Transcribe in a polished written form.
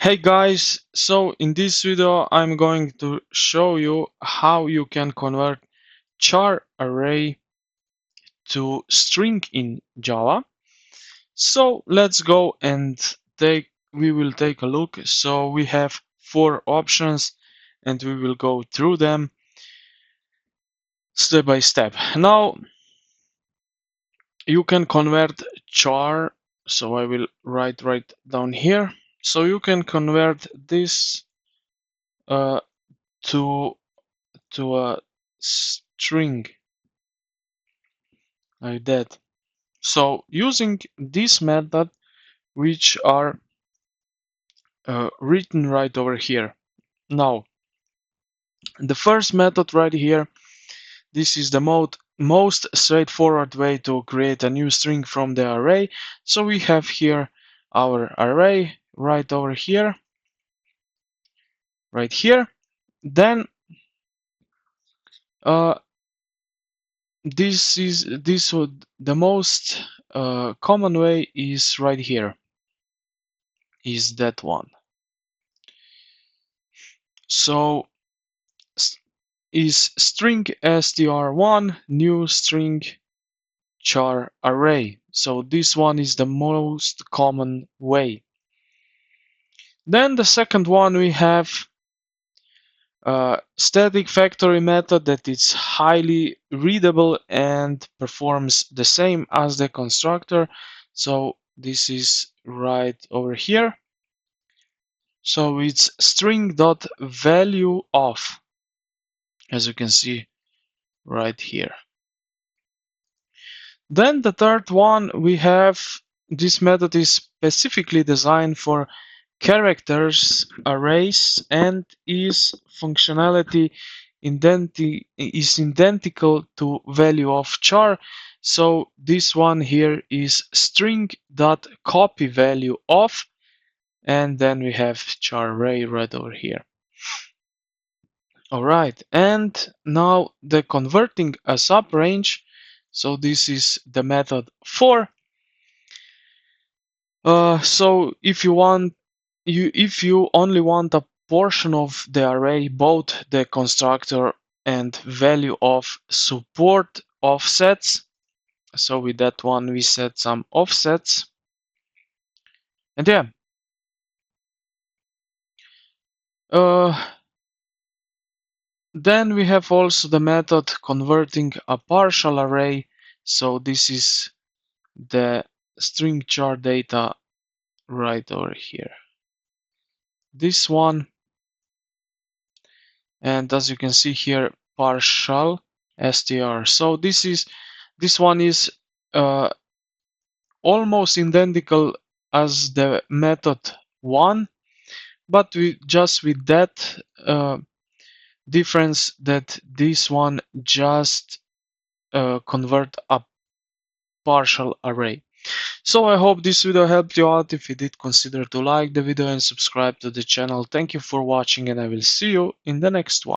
Hey guys, so in this video I'm going to show you how you can convert char array to string in Java. So let's go and we will take a look. So we have four options and we will go through them step by step. Now you can convert char, so I will write right down here. So you can convert this uh, to a string like that. So using this method, which are written right over here. Now, the first method right here, this is the most straightforward way to create a new string from the array. So we have here our array right over here, right here. Then uh, this would the most common way is right here, is that one. So is string str1 new string char array. So this one is the most common way. Then the second one we have static factory method that is highly readable and performs the same as the constructor. So this is right over here. So it's string.value of, as you can see right here. Then the third one we have, this method is specifically designed for characters arrays and is functionality is identical to value of char. So this one here is string.copy value of, and then we have char array right over here. All right, and now the converting a subrange. So this is the method 4. So if you only want a portion of the array, both the constructor and value of support offsets. So with that one we set some offsets. And yeah. Then we have also the method converting a partial array. So this is the string char data right over here. This one, and as you can see here, partial str. So this one is almost identical as the method 1, but with that difference that this one just convert a partial array. So I hope this video helped you out. If you did, consider to like the video and subscribe to the channel. Thank you for watching, and I will see you in the next one.